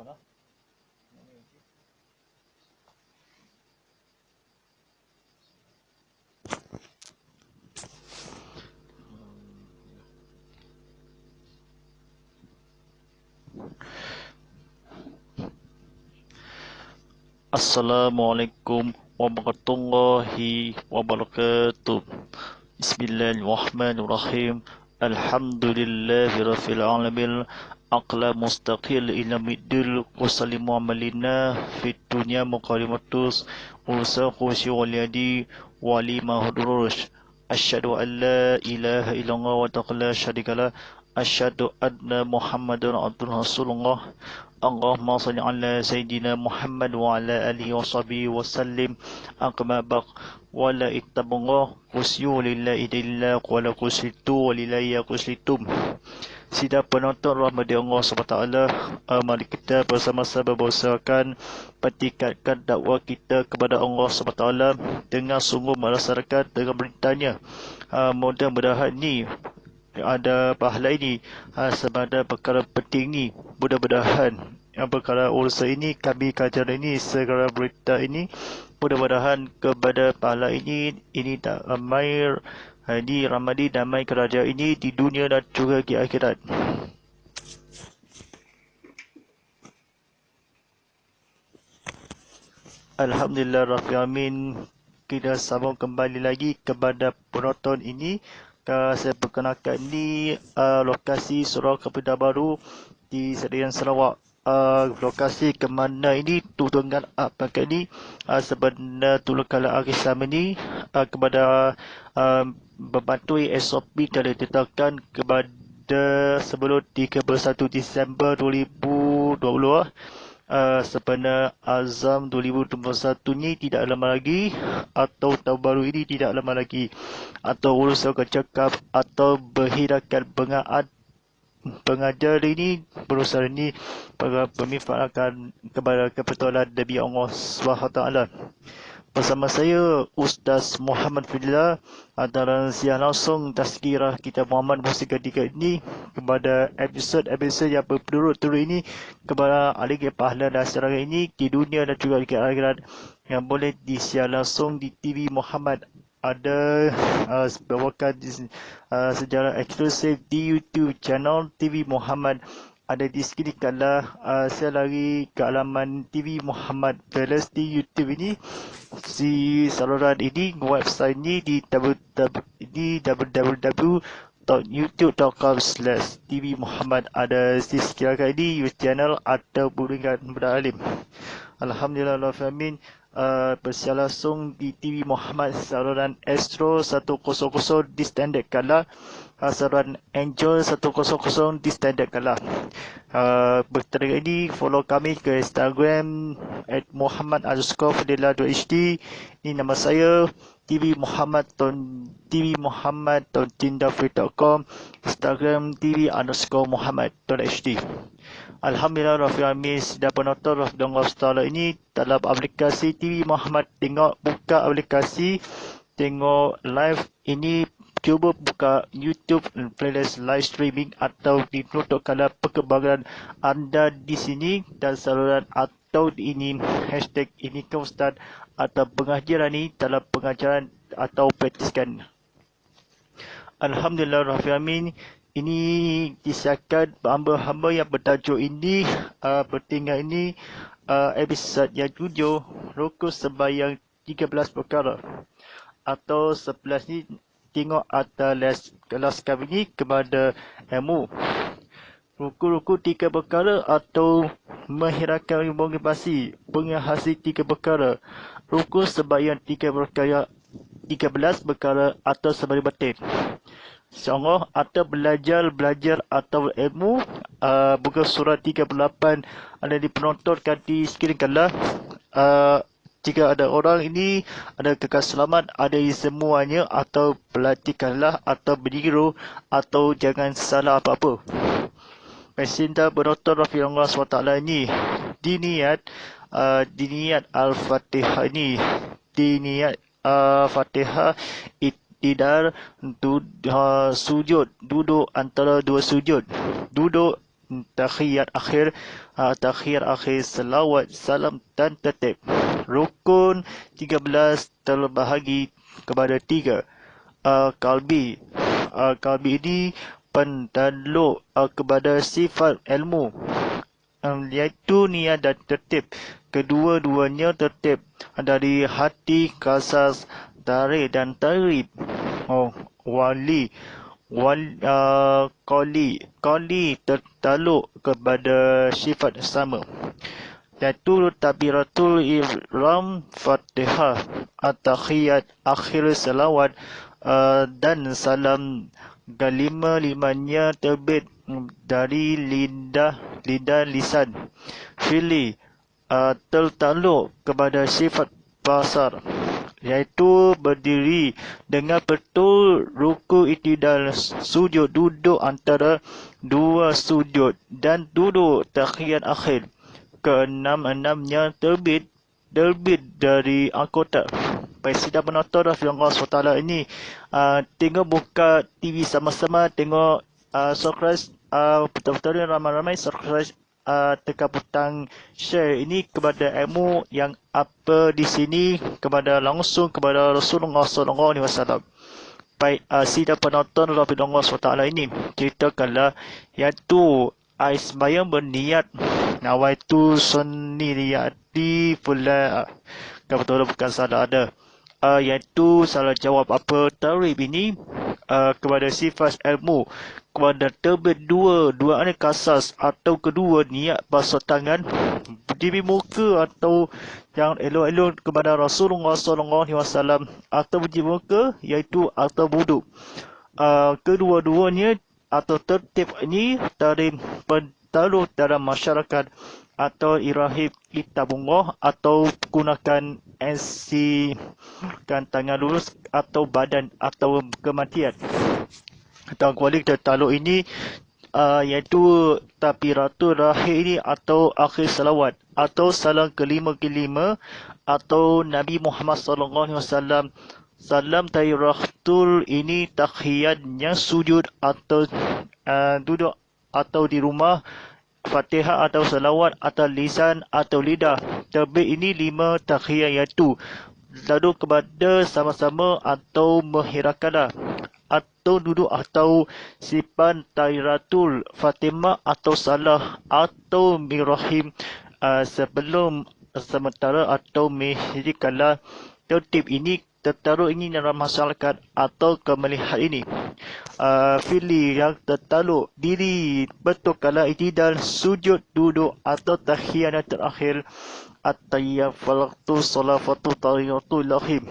lah. Assalamualaikum warahmatullahi wabarakatuh. Bismillahirrahmanirrahim. Alhamdulillahirabbil alamin. Aqla mustaqil ila middil wasallimu amalina fid dunya muqarimatus ursa khushi wal yadi wali mahdurush. Asyhadu an la ilaha illallah wa ta'ala syarikalah. Asyhadu anna Muhammadan abduhu rasulullah. Allahumma salli ala Sayyidina Muhammad wa ala alihi wa sahbihi wa sallim. Aqma baq wa la ittabullah kusyu lillahi idillah wa la kusitu wa lillahi kuslitum. Sidang penonton rahmat Allah SWT, mari kita bersama-sama berbahasakan pertingkatkan dakwah kita kepada Allah SWT dengan sungguh melaksanakan dengan beritanya. Mudah-mudahan ni ada pahala ini sebenarnya perkara penting ni. Mudah-mudahan yang perkara urusan ini, kami kajian ini, segala berita ini, mudah-mudahan kepada pahala ini tak ramai di ramadi damai kerajaan ini di dunia dan juga di akhirat. Alhamdulillah Rabbil Alamin. Kita sambung kembali lagi kepada penonton ini. Saya perkenalkan ni lokasi Surau Kepada Baru di Serian Sarawak. Lokasi ke mana ini tudungan apa ni sebenarnya tolong kala Islam ini kepada membantu SOP telah ditetapkan kepada sebelum 31 Disember 2020. Sebenarnya azam 2021 ni tidak lama lagi, atau tahun baru ini tidak lama lagi, atau urusan kecakap atau berhirakan pengajar ini berusaha ini bermanfaatkan kepada kebetulan Nabi Allah SWT. Bersama saya Ustaz Muhammad Fidillah antara siar langsung tazkirah kita Muhammad Musa ketika ini kepada episod-episod yang berturut-turut ini kepada ahli pahala dan serangan ini di dunia dan juga di akhirat yang boleh disiar langsung di TV Muhammad. Ada bawakan sejarah eksklusif di YouTube channel TV Muhammad. Ada di sini kalau saya lari ke alaman TV Muhammad Palace di YouTube ini, si saluran ini, website ini di www.youtube.com/TV Muhammad. Ada di sekiranya ini YouTube channel atau buringan beralim. Alhamdulillah Alhamdulillah. Bersiar langsung di TV Muhammad saluran Astro 100 di standard color, saluran Angel 100 di standard color. Bertenaga ini follow kami ke Instagram @muhammad_fadila.hd. Ini nama saya, TV Muhammad.tindafri.com, Instagram TV_Muhammad.hd. Alhamdulillah Rabbil Alamin. Sudah penonton Rahmatullah Ta'ala ini dalam aplikasi TV Muhammad, buka aplikasi, tengok live ini, cuba buka YouTube playlist live streaming atau ditutup kalau perkembangan anda di sini dan saluran atau ini hashtag ini ke Ustaz atau pengajaran ini dalam pengajaran atau praktiskan. Alhamdulillah Rabbil Alamin. Ini disiarkan hamba-hamba yang bertajuk ini bertinggal ini episod yang 7, rukun sembahyang 13 perkara, atau 11 ni tengok atas kelas kami ni kepada ilmu. Rukun-rukun 3 perkara atau menghiraukan motivasi penghasi 3 perkara. Rukun sembahyang 3 perkara, 13 perkara atau sembahyang batin. InsyaAllah atau belajar atau ilmu, buka surah 38 ada dipenontonkan di skrin kalah. Jika ada orang ini ada kekal selamat, ada semuanya, atau perhatikanlah atau berdiri atau jangan salah apa-apa. Pecinta penonton Rafiullah SWT ini diniat Al-Fatihah ini, diniat Fatihah tidar sujud, duduk antara dua sujud, duduk tahiyat akhir selawat salam dan tertib. Rukun 13 terbahagi kepada 3. Kalbi. Kalbi ini pendaluk kepada sifat ilmu, iaitu niat dan tertib. Kedua-duanya tertib dari hati, kasas, tarik dan tarib. Qali tertaluk kepada sifat sama, iaitu takbiratul ihram, Fatihah, at-tahiyat, akhir selawat dan salam. Kelima-limanya terbit dari lidah lisan. Fili tertaluk kepada sifat basar, iaitu berdiri dengan betul, ruku, i'tidal, sujud, duduk antara dua sujud dan duduk tahiyat akhir. Keenam-enamnya terbit dari anggota. Baik, sidang penonton Allah SWT ini, tengok buka TV sama-sama, tengok subscribe, betul-betul ramai-ramai subscribe, tekan butang share ini kepada ilmu yang apa di sini langsung kepada Rasulullah SAW. Baik, sidang penonton Allah SWT ini ceritakanlah, iaitu sembahyang berniat nawaitu sunni riyadi pula, betul bukan salah ada, iaitu salah jawab apa tarib ini kepada sifat ilmu, kepada terbit dua ada kasas, atau kedua niat basuh tangan, berdiri muka atau yang elok-elok kepada Rasulullah SAW, atau berdiri muka iaitu atau duduk. Kedua-duanya atau tertib ini tarib pendaluk dalam masyarakat atau irahib kitabullah, atau gunakan kan tangan lurus atau badan atau kematian. Dan kualiti tertaluk ini iaitu takbiratul rahim ini atau akhir selawat atau salam kelima atau Nabi Muhammad SAW. Salam tahiyatul ini tahiyatnya sujud atau duduk atau di rumah, Fatihah atau salawat atau lisan atau lidah. Terbit ini 5 tahiyat, iaitu lalu kepada sama-sama atau menghirakanlah, atau duduk atau sipan tahiratul Fatimah atau salah atau mirahim sebelum sementara atau menghirakanlah. Tertib ini tertaruh ini dalam masyarakat atau kemelihat ini. Fili yang tertaluk diri betul kala i'tidal, sujud, duduk atau tahiyat terakhir. At-tayyafalatu salafatu tariyatul lahim.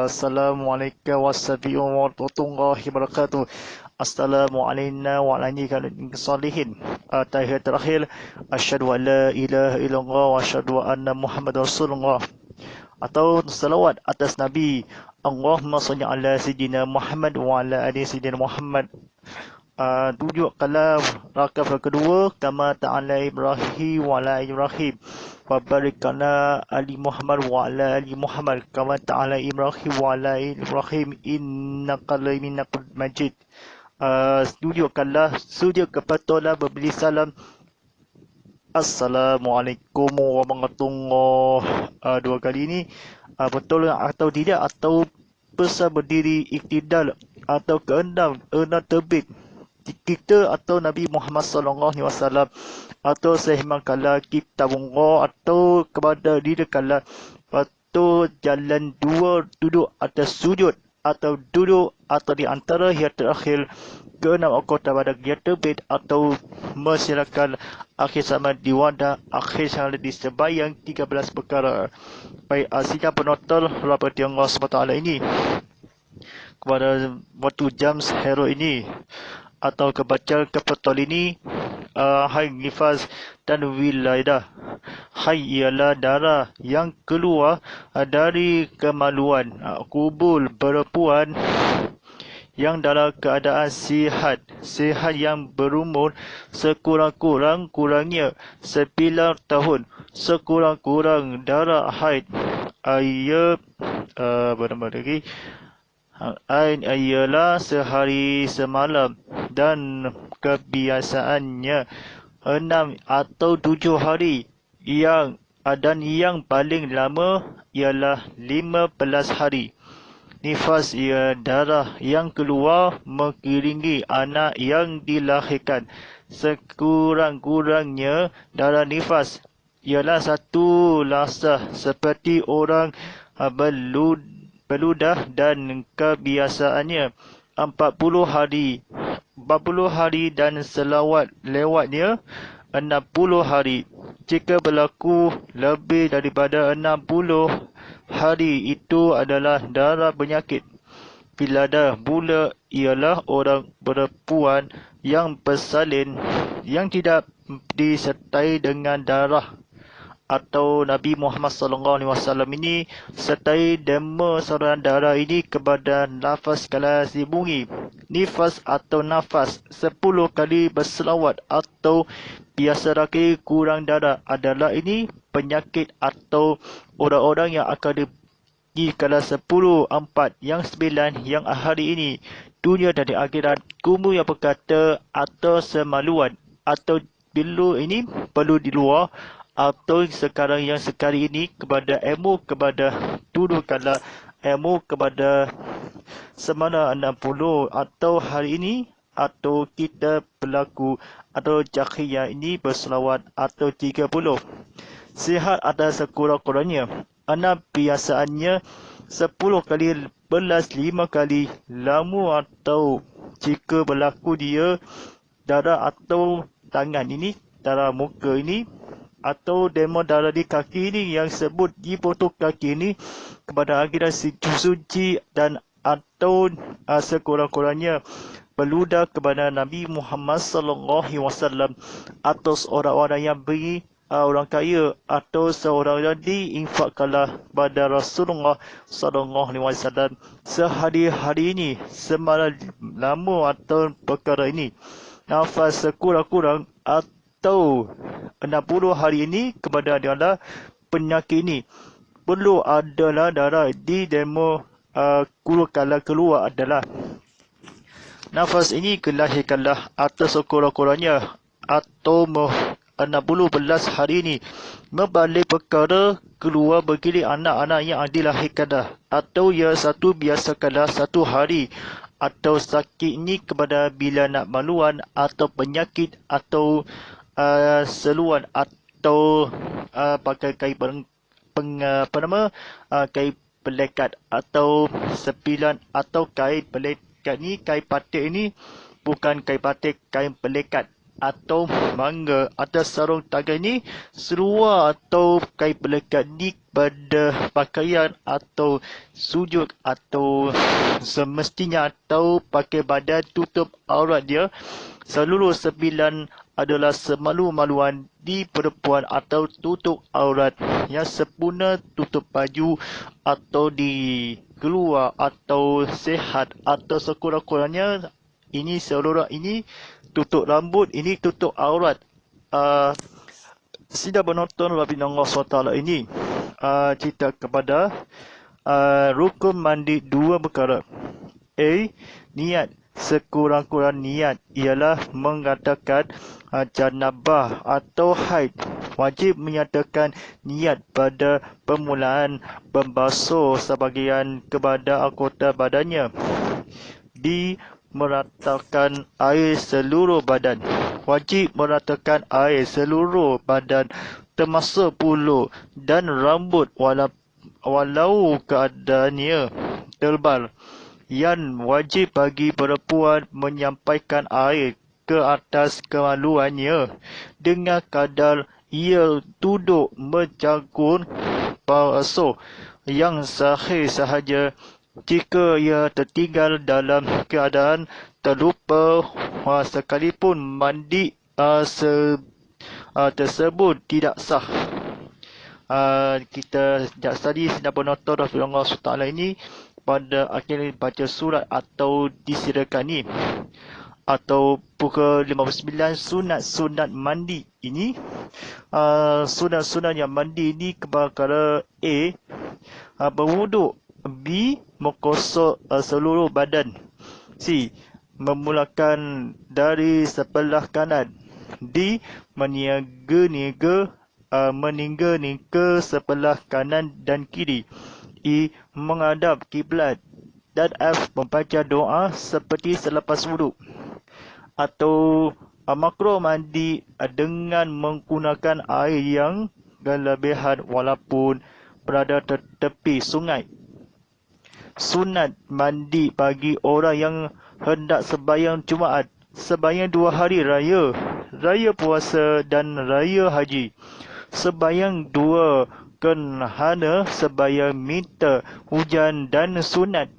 Assalamualaikum warahmatullahi wabarakatuh. Assalamualaikum warahmatullahi wabarakatuh. Tahiyat terakhir, asyhadu an la ilaha illallah wa asyhadu anna Muhammadar Rasulullah. Atau salawat atas Nabi, Allahumma salli ala sayyidina Muhammad wa ala ali sayyidina Muhammad. Tujuh kalam rakaf kedua, kama ta'ala Ibrahim wa ala Ibrahim, wa barik ala ali Muhammad wa ala ali Muhammad, kama ta'ala Ibrahim wa ala Ibrahim, innaka laminal majid. Tujuh kalam sujud kepada berberi salam, Assalamualaikum warahmatullahi. Dua kali ini betul atau tidak, atau pesan berdiri iktidal atau keenam terbit kita atau Nabi Muhammad SAW, atau sehimang kala kitabullah atau kepada diri kala, atau jalan dua duduk atas sujud atau duduk atau di antara yang terakhir. Keenam anggota pada dia terbit atau masyarakat akhir sama di wadah akhir sama di sembahyang 13 perkara. Baik, sidang penonton rapati Allah SWT ini kepada waktu jam hero ini atau kebaca kebetul ini, hai nifas dan wilayah, hai ialah darah yang keluar dari kemaluan, kubul perempuan yang dalam keadaan sihat yang berumur sekurang-kurangnya 9 tahun, sekurang-kurang darah haid ialah sehari semalam, dan kebiasaannya 6 atau 7 hari dan yang paling lama ialah 15 hari. Nifas ia darah yang keluar mengiringi anak yang dilahirkan. Sekurang-kurangnya darah nifas ialah satu lasah seperti orang beludah dan kebiasaannya 40 hari. 40 hari dan selawat lewatnya 60 hari. Jika berlaku lebih daripada 60 hari itu adalah darah penyakit. Bila dah bula ialah orang perempuan yang bersalin yang tidak disertai dengan darah. Atau Nabi Muhammad SAW ini sertai dema saluran darah ini kepada nafas kala bunyi. Nifas atau nafas 10 kali berselawat atau biasa lagi kurang darah adalah ini penyakit atau orang-orang yang akan di kala 10, 4, yang 9, yang hari ini dunia dan di akhirat kumu yang berkata atau semaluan atau bila ini perlu di luar atau sekarang yang sekali ini kepada ilmu kepada dulu kala ilmu kepada semana 60 atau hari ini atau kita berlaku atau jahiliyah ini berselawat atau 30. Sihat ada sekurang-kurangnya. Anak biasaannya 10 kali belas 5 kali lama atau jika berlaku dia darah atau tangan ini, darah muka ini atau demo darah di kaki ini yang sebut di potong kaki ini kepada akhirat suci dan atau sekurang-kurangnya beludah kepada Nabi Muhammad SAW atau orang-orang yang beri orang kaya atau seorang yang diinfakkanlah pada Rasulullah SAW sehari-hari ini semalam lama atau perkara ini nafas sekurang-kurang atau 60 hari ini kepada adalah penyakit ini perlu adalah darah di demo kala keluar adalah nafas ini kelahirkanlah atau sekurang-kurangnya atau 60 belas hari ini membalik perkara keluar begini anak-anak yang dilahirkan dah atau ya satu biasakanlah satu hari atau sakit ini kepada bila nak maluan atau penyakit atau seluan atau pakai kain kain pelekat atau sepilan atau kain pelekat ni kain patik ini bukan kain patik kain pelekat atau mangga atau sarung tangan ni seluar atau kain pelekat ni pada pakaian atau sujud atau semestinya atau pakai badan tutup aurat dia seluruh 9 adalah semalu-maluan di perempuan atau tutup aurat yang sempurna tutup baju atau di keluar atau sehat atau sekurang-kurangnya ini seluruh ini tutup rambut ini tutup aurat. Sidang penonton Rabbi Allah SWT ini cerita kepada rukun mandi 2 perkara. A. Niat. Sekurang-kurang niat ialah mengatakan janabah atau haid. Wajib menyatakan niat pada permulaan membasuh sebahagian kepada anggota badannya. B. Meratakan air seluruh badan. Wajib meratakan air seluruh badan termasuk bulu dan rambut walau keadaannya tebal. Yang wajib bagi perempuan menyampaikan air ke atas kemaluannya dengan kadar ia duduk mencakur basuh yang sahih sahaja. Jika ia tertinggal dalam keadaan terlupa sekalipun mandi tersebut tidak sah. Kita tidak tadi sedang penonton Rasulullah SWT ini pada akhir baca surat atau disirakan ni atau pukul 59 sunat-sunat mandi ini sunat-sunat yang mandi ini perkara A. Berwuduk. B. Menggosok seluruh badan. C. Memulakan dari sebelah kanan. di meningga sebelah kanan dan kiri. I. Menghadap kiblat. Dan F. Membaca doa seperti selepas wuduk. Atau makruh mandi dengan menggunakan air yang berlebihan walaupun berada tepi sungai. Sunat mandi bagi orang yang hendak sembahyang Jumaat, sembahyang 2 hari raya, raya puasa dan raya haji. Sembahyang 2 kerana sembahyang minta hujan dan sunat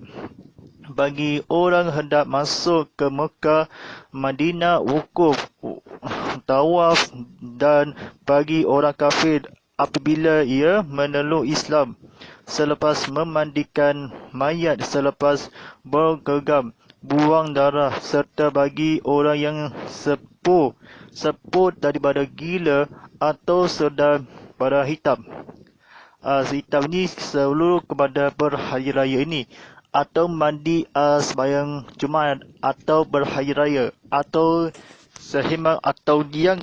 bagi orang hendak masuk ke Mekah, Madinah, wukuf, tawaf, dan bagi orang kafir apabila ia memeluk Islam selepas memandikan mayat, selepas bergegam, buang darah, serta bagi orang yang sepuh daripada gila atau sedang pada hitam. Hitam ini seluruh kepada berhari raya ini, atau mandi sembahyang Jumaat atau berhari raya, atau sehimang atau yang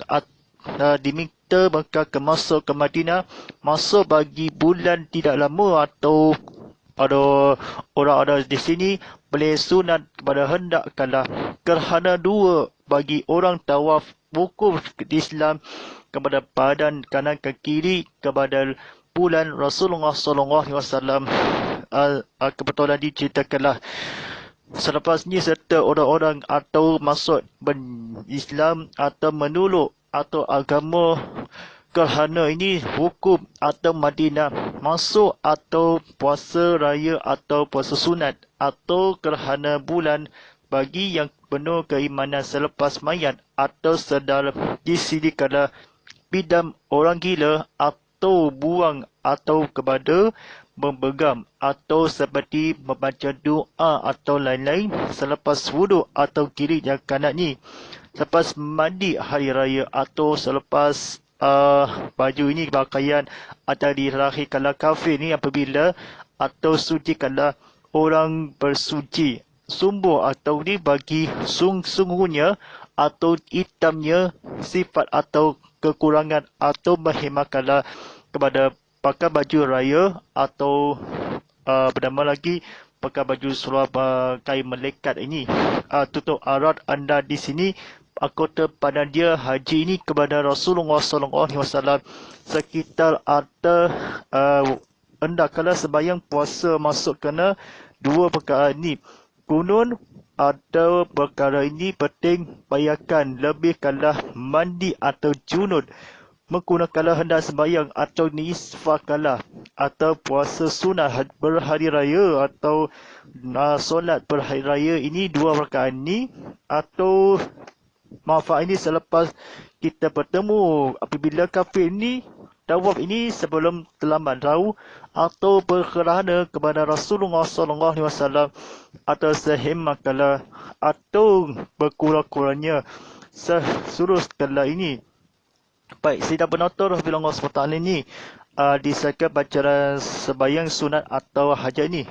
diminta mereka masuk ke Madinah, masuk bagi bulan tidak lama, atau ada orang ada di sini boleh sunat kepada hendakkanlah kerana 2 bagi orang tawaf wukuf di Islam kepada badan kanan ke kiri kepada bulan Rasulullah SAW. Kebetulan diceritakanlah selepas ni serta orang-orang atau masuk Islam atau menolak atau agama kerana ini hukum atau Madinah, masuk atau puasa raya atau puasa sunat, atau kerana bulan bagi yang penuh keimanan selepas mayat, atau sedar di sini kerana pidam orang gila, atau buang atau kepada membegam, atau seperti membaca doa atau lain-lain selepas wuduk atau kiri dan kanan ni, selepas mandi hari raya, atau selepas baju ini pakaian atau dirahi kala kafir ni apabila atau suci kala orang bersuci, sumber atau ni bagi sungguhnya atau hitamnya sifat atau kekurangan atau berhemat kepada pakai baju raya, atau bernama lagi pakai baju seluar kain melekat ini, tutup aurat anda di sini. Kota pada dia haji ini kepada Rasulullah SAW sekitar ada hendaklah sembahyang puasa masuk kena 2 perkara ini. Kunun ada perkara ini penting bayarkan lebih kalah mandi atau junub, menggunakanlah hendak sembahyang atau nisfakalah, atau puasa sunat berhari raya, atau solat berhari raya ini 2 rakaat ini, atau manfaat ini selepas kita bertemu apabila kafir ini tawaf ini sebelum terlambat tahu, atau berkerana kepada Rasulullah SAW, atau sehemakalah, atau berkurang-kurangnya seluruh segala ini. Baik, sidang penonton Rahmatullah SWT ini disahkan bacaan sembahyang sunat atau hajat ini.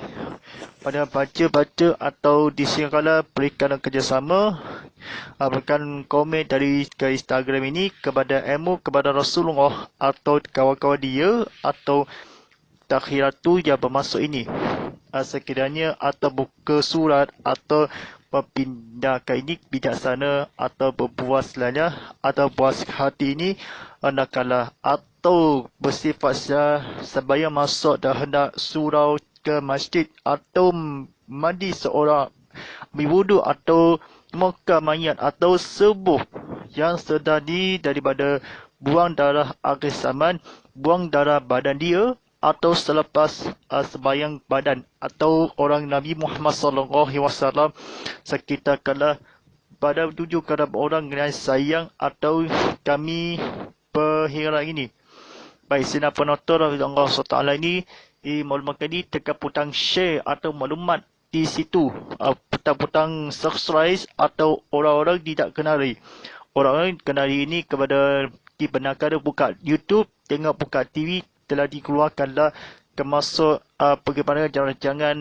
Pada baca atau disingkala berikan kerjasama, berikan komen dari ke Instagram ini kepada Emu, kepada Rasulullah atau kawan-kawan dia atau takhiratu yang bermasuk ini. Sekiranya atau buka surat atau berpindahkan ini bijaksana atau berpuas lainnya atau puas hati ini hendaklah atau bersifat sembahyang masuk dan hendak surau ke masjid atau mandi seorang berwuduk atau muka mayat atau sebuh yang sedang daripada buang darah akhir zaman, buang darah badan dia, atau selepas sembahyang badan atau orang Nabi Muhammad SAW sekitar kala pada tujuh kepada orang yang sayang atau kami perhira ini. Baik, sinar penonton Allah SWT ini maklumat ini tekan putang share atau maklumat di situ, putang subscribe atau orang-orang tidak kenali. Orang-orang kenali ini kepada dibenarkan buka YouTube, tengok buka TV telah dikeluarkanlah termasuk bagaimana jangan-jangan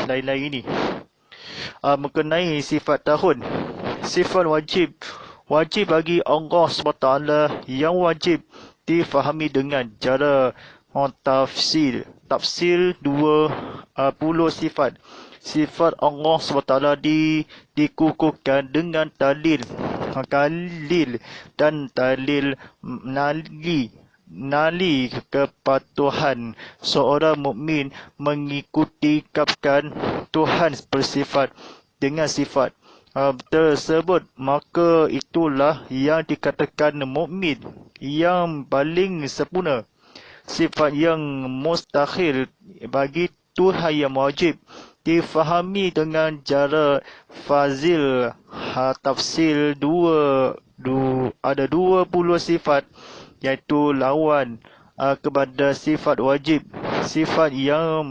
lain-lain ini. Mengenai sifat tahun, sifat wajib wajib bagi Allah SWT yang wajib difahami dengan cara tafsir. Tafsir 20 sifat. Sifat Allah SWT dikukuhkan dengan dalil dan dalil nali kepatuhan seorang mukmin mengikuti kapkan Tuhan bersifat dengan sifat tersebut, maka itulah yang dikatakan mukmin yang paling sempurna. Sifat yang mustahil bagi Tuhan yang wajib difahami dengan cara fazil. Tafsir ada 20 sifat, iaitu lawan kepada sifat wajib. Sifat yang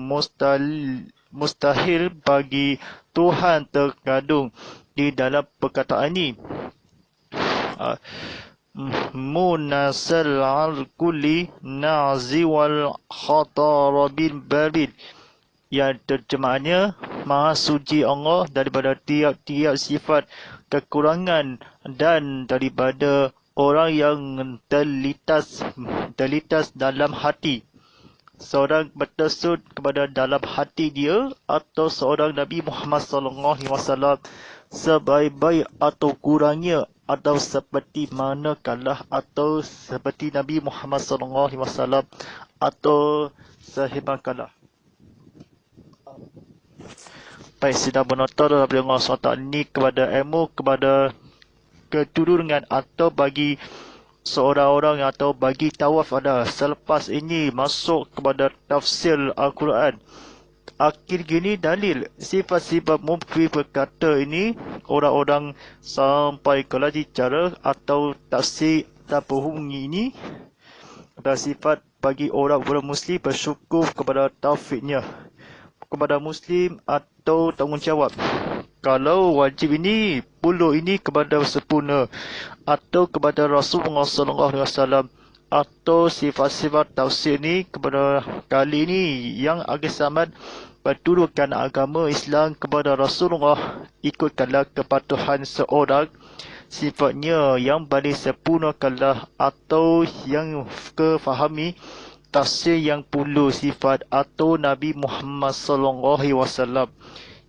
mustahil bagi Tuhan terkandung di dalam perkataan ini. Munasal al-kulli nazi wal khatarabil barid, yang terjemahannya Maha suci Allah daripada tiap-tiap sifat kekurangan dan daripada orang yang terlintas dalam hati. Seorang bertersud kepada dalam hati dia atau seorang Nabi Muhammad SAW sebaik-baik atau kurangnya atau seperti manakala atau seperti Nabi Muhammad SAW atau sehebakalah. Baik, sidang penonton daripada Allah SWT ini kepada ilmu, kepada keturunan atau bagi seorang orang atau bagi tawaf ada. Selepas ini masuk kepada tafsir Al-Quran. Akhir gini dalil sifat-sifat mufti berkata ini orang-orang sampai kelas cara atau tafsir tabuhungi ini adalah sifat bagi orang muslim bersyukur kepada taufiknya kepada muslim atau tanggungjawab. Kalau wajib ini, puluh ini kepada sempurna atau kepada Rasulullah SAW atau sifat-sifat tafsir ini kepada kali ini yang agak samad berturukan agama Islam kepada Rasulullah, ikutkanlah kepatuhan seorang sifatnya yang paling sempurnakanlah atau yang kefahami tafsir yang puluh sifat atau Nabi Muhammad SAW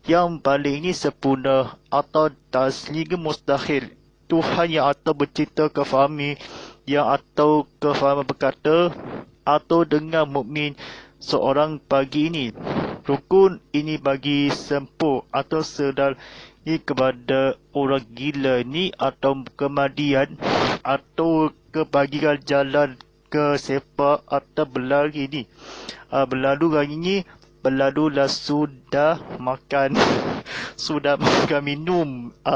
yang paling ini sempurna atau taslim mustahil. Tuhan yang atau bercerita kefahami yang atau kefahaman berkata atau dengan mukmin seorang pagi ini. Rukun ini bagi sempur atau sedar ini kepada orang gila ni atau kemadian atau kebagian jalan ke sepak atau berlari ni. Berlalu hari ini, berlalulah sudah makan sudah makan minum,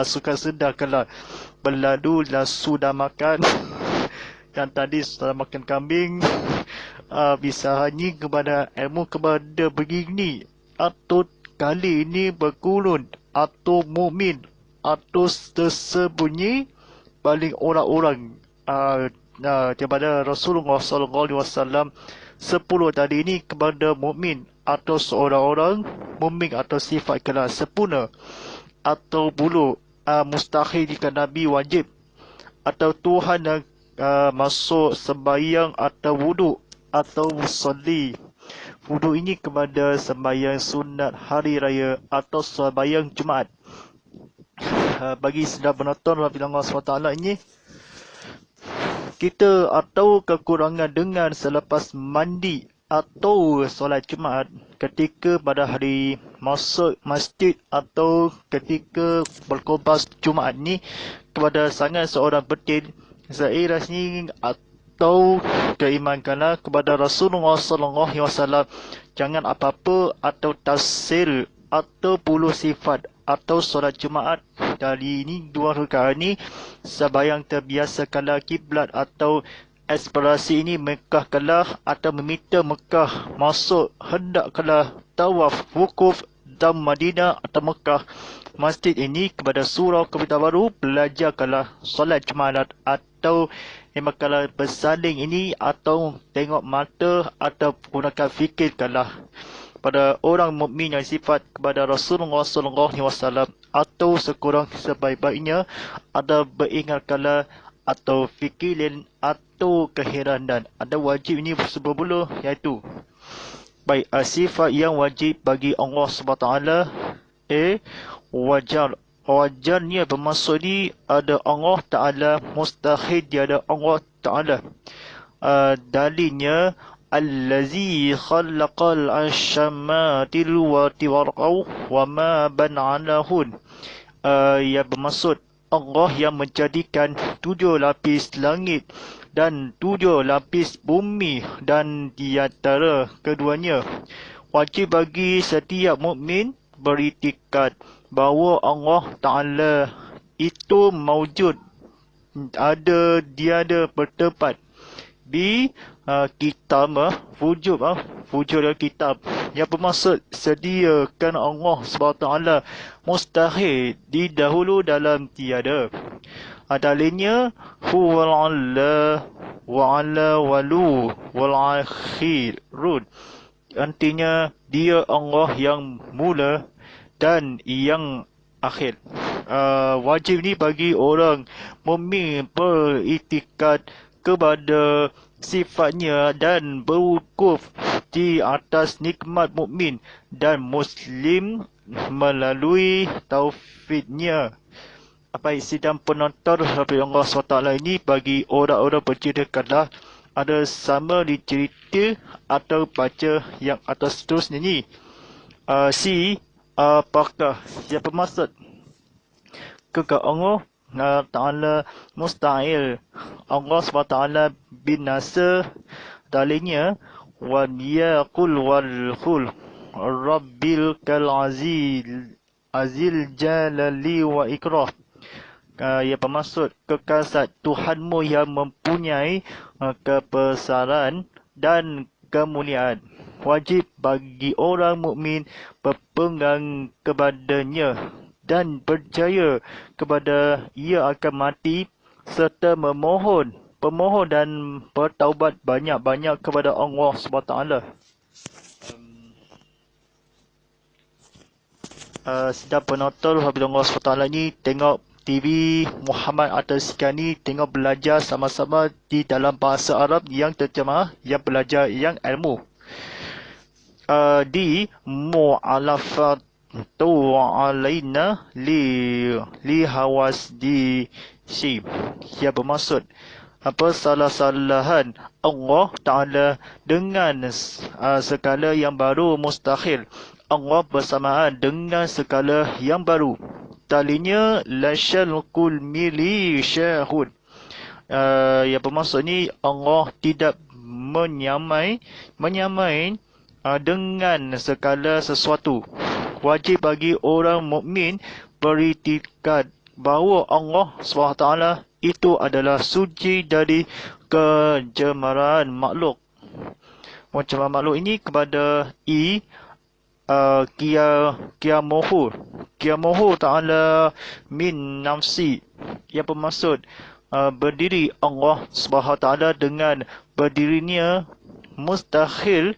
suka sedarkanlah. Berlalulah sudah makan yang tadi sudah makan kambing. Bisa hanya kepada ilmu kepada begini atau kali ini berkurun atau mukmin atau tersembunyi paling orang-orang daripada Rasulullah SAW 10 tadi ini kepada mukmin atau seorang orang mukmin atau sifat kelas sempurna atau bulu mustahil jika Nabi wajib atau Tuhan yang masuk sembahyang atau wuduk atau musalli. Wuduk ini kepada sembahyang sunat hari raya atau sembahyang Jumaat. Bagi sedang penonton Allah SWT ini, kita atau kekurangan dengan selepas mandi atau solat Jumaat ketika pada hari masuk masjid atau ketika berkobas Jumaat ni kepada sangat seorang betin saya rasmi atau keimankanlah kepada Rasulullah SAW. Jangan apa-apa atau tafsir atau puluh sifat atau solat Jumaat dari ini 2 rakaat ni sembahyang terbiasakanlah kiblat atau aspirasi ini Mekahkanlah atau meminta Mekah masuk, hendakkanlah tawaf wukuf dan Madinah atau Mekah masjid ini kepada surau Kitab Baru, belajarkanlah solat Jumaat atau kalau bersaling ini atau tengok mata atau gunakan fikirkanlah kepada orang mukmin yang sifat kepada Rasulullah SAW atau sekurang sebaik-baiknya ada beringat kala atau fikirin atau keheranan. Ada wajib ini berbulu iaitu baik sifat yang wajib bagi Allah SWT. Wajar. Wajarnya bermaksud ni ada Allah Ta'ala, mustahil tiada Allah Ta'ala. Dalilnya allazi khalaqal asyamatil wa tiwarqaw wa ma ban'alahun. Yang bermaksud Allah yang menjadikan 7 lapis langit dan 7 lapis bumi, dan di antara keduanya wajib bagi setiap mukmin beriktikad bahawa Allah Ta'ala itu maujud, dia ada bertempat di kitab, wujud dan kitab, yang bermaksud sediakan Allah SWT mustahil didahulu dalam tiada. Dalilnya huwal Allah wa ala walu wal akhirun. Artinya dia Allah yang mula dan yang akhir. Wajib ni bagi orang mukmin beriktikad kepada sifatnya dan berwukuf di atas nikmat mukmin dan muslim melalui taufiknya. Apa sidang penonton Allah SWT ini bagi orang-orang berceritakanlah ada sama di cerita atau baca yang atas seterusnya ni. Apakah yang bermaksud kekal Allah Ta'ala mustahil Allah SWT binasa. Dalilnya wa yaqul wal khul rabbil kal azil jalali wa ikrah. Yang bermaksud kekal Tuhanmu yang mempunyai kebesaran dan kemuliaan. Wajib bagi orang mukmin berpegang kepadanya dan percaya kepada ia akan mati, serta memohon dan bertaubat banyak-banyak kepada Allah SWT. Sedang penonton Allah SWT ni tengok TV Muhammad Atas Sekian ni, tengok belajar sama-sama di dalam bahasa Arab yang terjemah, yang belajar yang ilmu. Di mu'alafatu alaina li hawas di si, yang bermaksud salah-salahan Allah Ta'ala dengan segala yang baru mustahil. Allah bersamaan dengan segala yang baru. Talinya lasyalkul mili syahud. Yang bermaksud ni Allah tidak menyamai dengan segala sesuatu. Wajib bagi orang mukmin beriktikad bahawa Allah SWT itu adalah suci dari kecemaran makhluk. Pencemaran makhluk ini kepada Qiyamuhu Ta'ala min nafsi, yang bermaksud berdiri Allah SWT dengan berdirinya mustahil.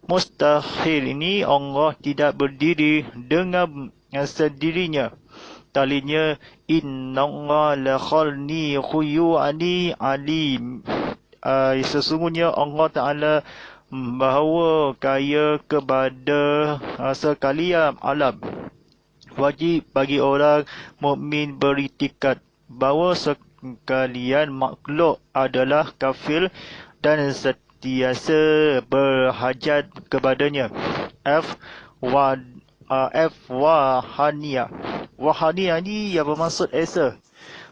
Mustahil ini Allah tidak berdiri dengan sendirinya. Talinya innallaha la khalni khuyu'ani alim. Sesungguhnya Allah Ta'ala bahawa kaya kepada sekalian alam. Wajib bagi orang mukmin beriktikad bahawa sekalian makhluk adalah kafir dan sentiasa berhajat kepadanya. Wahania. Wahania ni yang bermaksud esa.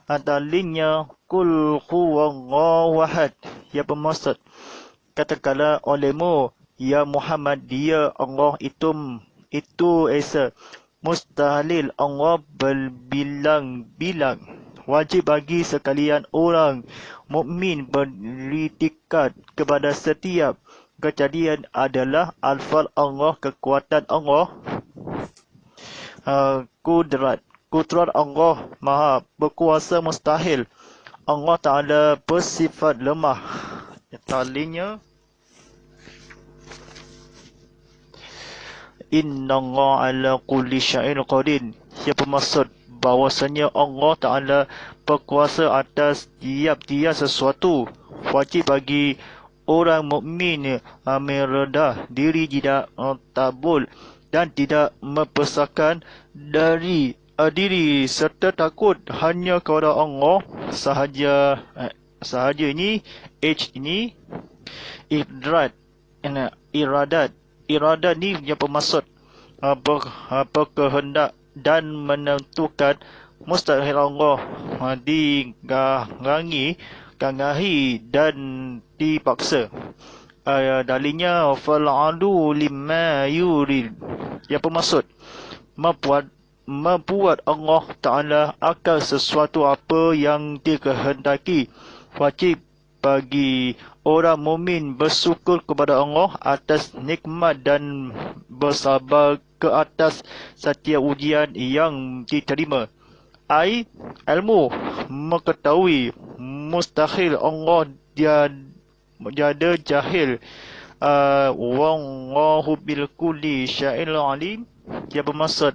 Antaranya kul huwallahu ahad, yang bermaksud katakanlah olehmu ya Muhammad, dia Allah itu esa. Mustahil Allah berbilang-bilang. Wajib bagi sekalian orang mukmin beriktikad kepada setiap kejadian adalah alfal Allah, kekuatan Allah, kudrat Allah maha berkuasa. Mustahil Allah Ta'ala bersifat lemah. Talinya Innallaha ala kulli syai'in qadir. Ia bermaksud bahwasanya Allah Ta'ala berkuasa atas tiap-tiap sesuatu. Wajib bagi orang mukmin merendah diri, tidak tabul dan tidak membesarkan dari diri serta takut hanya kepada Allah sahaja. Sahaja ini H ini iradat ni yang bermaksud berkehendak dan menentukan mustahil Allah gangahi dan dipaksa. Dalilnya fal'alu lima yurid, yang bermaksud membuat Allah Ta'ala akan sesuatu apa yang dikehendaki. Wajib bagi orang mukmin bersyukur kepada Allah atas nikmat dan bersabar ke atas setiap ujian yang diterima. Ilmu mengetahui mustahil Allah tiada jahil. Wallahu bil kulli syai'in alim, dia bermaksud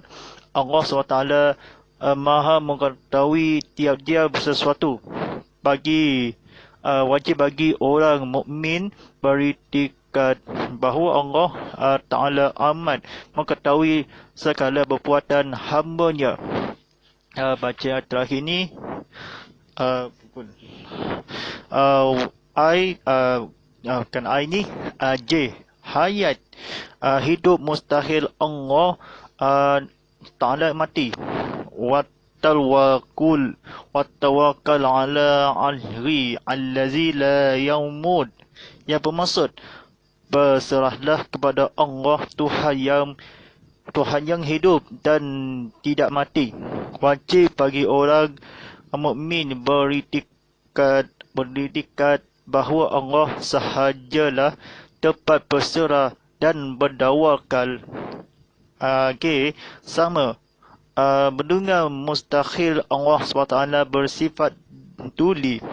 Allah SWT maha mengetahui tiap-tiap sesuatu. Wajib bagi orang mukmin beriktikad bahawa Allah Ta'ala amat mengetahui segala perbuatan hamba-Nya. Baca terakhir ni ni J, hayat, hidup mustahil Allah Ta'ala mati. Wattawakkal ala alhi allazi la yamut, yang bermaksud berserahlah kepada Allah Tuhan yang hidup dan tidak mati. Wajib bagi orang mukmin beriktikad bahawa Allah sahajalah tepat berserah dan berdawakal. Sama mendengar mustahil Allah SWT bersifat tuli.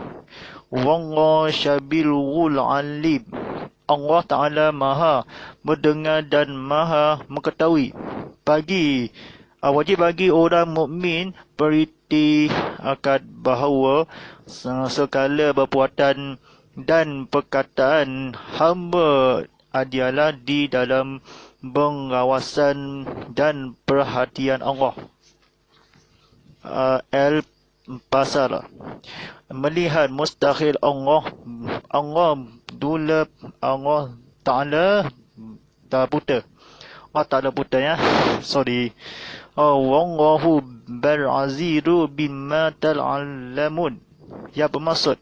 Wallahu syabilul alim, Allah Ta'ala maha mendengar dan maha mengetahui. Wajib bagi orang mukmin beriktikad bahawa segala perbuatan dan perkataan hamba adalah di dalam pengawasan dan perhatian Allah. Pasal melihat mustahil Allah Ta'ala tak buta. Allah Ta'ala buta ya. Sorry. Wallahu bal-aziru bimma tal'alamun, yang bermaksud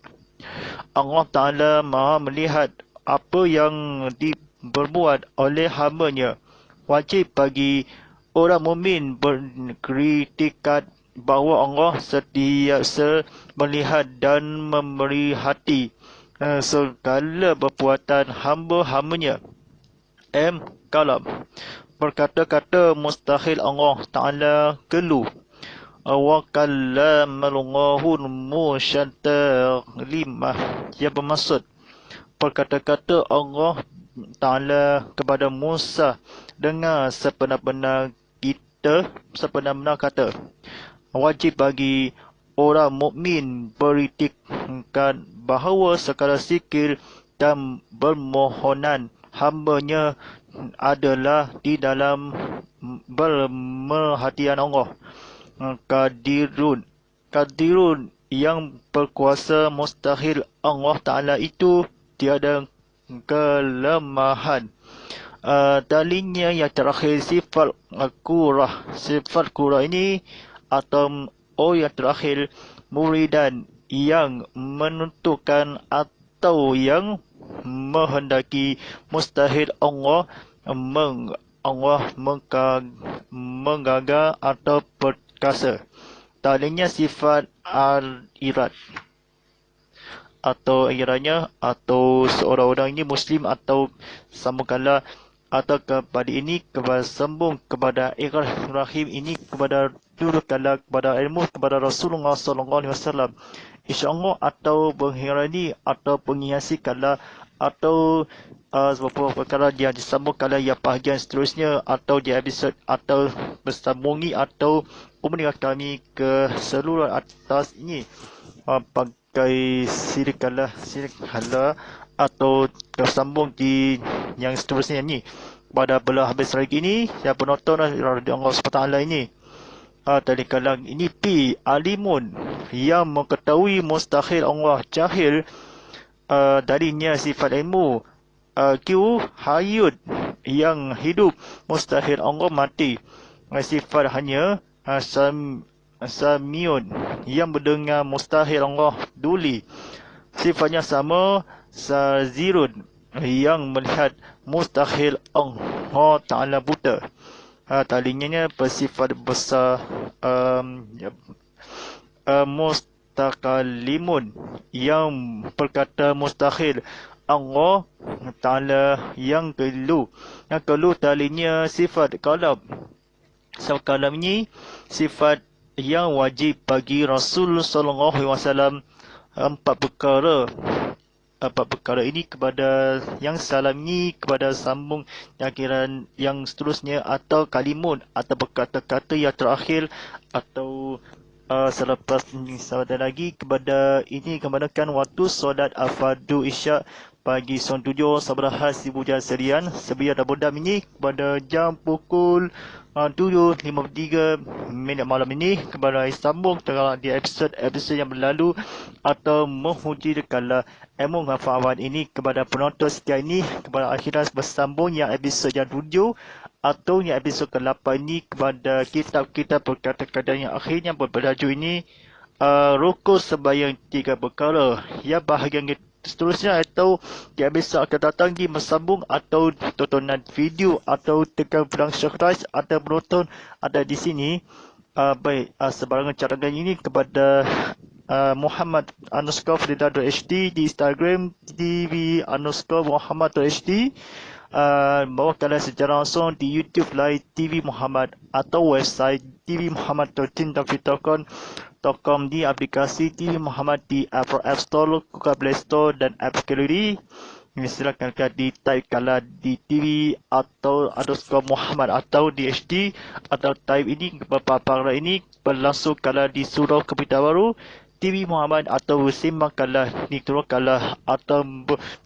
Allah Ta'ala maha melihat apa yang diperbuat oleh hamba-Nya. Wajib bagi orang mukmin beriktikad bahawa Allah sentiasa melihat dan memerhati segala perbuatan hamba-hambanya. Kalam, berkata-kata mustahil Allah Ta'ala kelu. Wa kallamallahu musyatalimah, yang bermaksud berkata-kata Allah Ta'ala kepada Musa dengan sebenar-benar kata. Wajib bagi orang mukmin beriktikad bahawa segala zikir dan permohonan hamba-Nya adalah di dalam pemerhatian Allah. Qadirun, yang berkuasa mustahil Allah Ta'ala itu tiada kelemahan. Dalilnya yang terakhir sifat kurah. Sifat kurah ini atau yang terakhir muridan, yang menentukan atau yang menghendaki mustahil Allah menggagal atau perkasa. Dalilnya sifat al-irad atau iradanya, atau seorang orang ini Muslim atau sambungkanlah atau kepada ini kepada sambung kepada Ibrahim ini kepada turutkanlah kepada ilmu kepada Rasulullah SAW, InsyaAllah, atau menghirani atau menghiasikanlah atau beberapa perkara yang disambung kalau yang bahagian seterusnya atau di episod atau bersambungi atau hubungi kami ke seluruh atas ini pakai sirikala atau tersambung di yang seterusnya ini pada belah habis lagi ini yang penonton Allah SWT ini tadi kalang ini P alimun yang mengetahui mustahil Allah jahil darinya sifat ilmu Q hayud yang hidup mustahil Allah mati sifat hanya samiun yang mendengar mustahil Allah duli sifatnya sama sazirun yang melihat mustahil Allah Ta'ala buta talinya bersifat besar mustaqalimun yang berkata mustahil Allah Ta'ala yang kelu talinya sifat kalam. Sifat kalam ini sifat yang wajib bagi Rasul sallallahu alaihi wasallam empat perkara ini kepada yang salam ini kepada sambung yang seterusnya atau kalimun atau berkata-kata yang terakhir atau selepas ini sahabat lagi kepada ini kemanakan waktu solat fardu isyak pagi 7 Sabrahas Ibu Jasarian sebiar Dabodam ini kepada jam pukul 7.53 malam ini kepada sambung terang di episod yang berlalu atau menghujir kala ilmu manfaat ini kepada penonton setia ini kepada akhirat bersambung yang episod yang 7 atau yang episod ke-8 ini kepada kitab-kitab perkata-kata yang akhirnya berberaju ini rukun sembahyang 3 perkara yang bahagian seterusnya atau di episod akan datang di bersambung atau tontonan video atau tekan pedang subscribe atau menonton ada di sini sebarangan cadangan ini kepada Muhammad_Frida.hd di Instagram TV_Muhammad.hd bawa kalian secara langsung di YouTube Live TV Muhammad atau website tvmuhammad13.com di aplikasi TV Muhammad di Apple App Store, Google Play Store dan App Gallery. Silakan kalian di type kala di TV atau _Muhammad atau di HD atau type ini beberapa ini berlangsung kala di surau Kepita Baru TV Muhammad atau simak kala di turun kala atau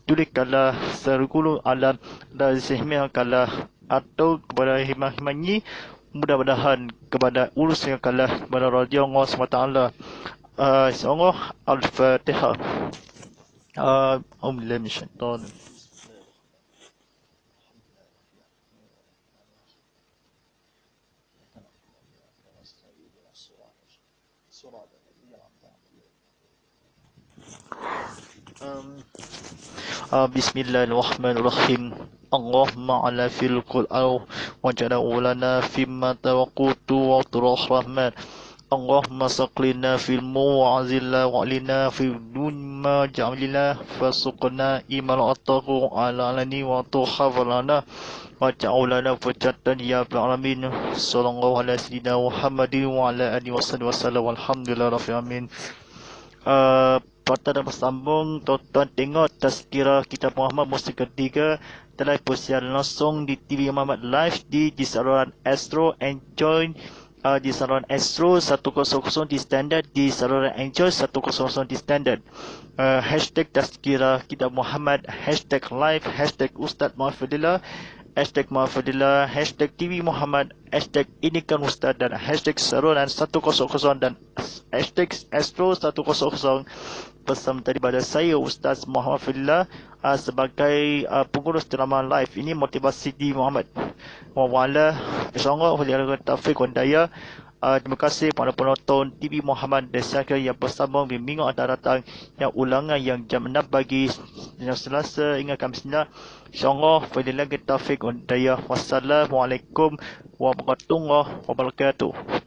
tulis kala sergulung alam dan sehingga kala atau kepada himah-himah ini mudah-mudahan kepada urus yang kalah kepada Raja Allah SWT. InsyaAllah Al-Fatihah. Alhamdulillah min syaitan. Bismillahirrahmanirrahim. Allahumma ala fil Qur'an wa ja'alahu lana fimma tawaqqutu wa rahman. Allahumma saqlina fil mu'azilla wa alina fil dunma ja'alina fasuqna iman ataku ala alani wa tuhafalana wa ja'ulana fajatan ya alamin. Sallallahu ala sayyidina Muhammadin wa ala alihi wa sallam walhamdulillah rabbil alamin. Pada bersambung tonton tengok tazkirah kitab Muhammad musim ketiga telah bersiaran langsung di TV Muhammad Live di saluran Astro Enjoy di saluran Astro 100 di standard di saluran Enjoy 100 di standard. Hashtag tazkirah kitab Muhammad, hashtag live, hashtag Ustaz Muhammad hashtag Muhammad, hashtag TV Muhammad, hashtag ini kan Ustaz dan hashtag saluran 100 dan hashtag Astro 100 pesan daripada saya Ustaz Muhammad Fadillah sebagai pengurus drama live ini motivasi di Muhammad wala insyaallah wala taufik wa hidayah. Terima kasih kepada penonton TV Muhammad Desaka yang bersambung di minggu akan datang yang ulangan yang jam 6 pagi yang Selasa hingga Khamis ini insyaallah wala taufik wa hidayah. Wassalamualaikum warahmatullahi wabarakatuh.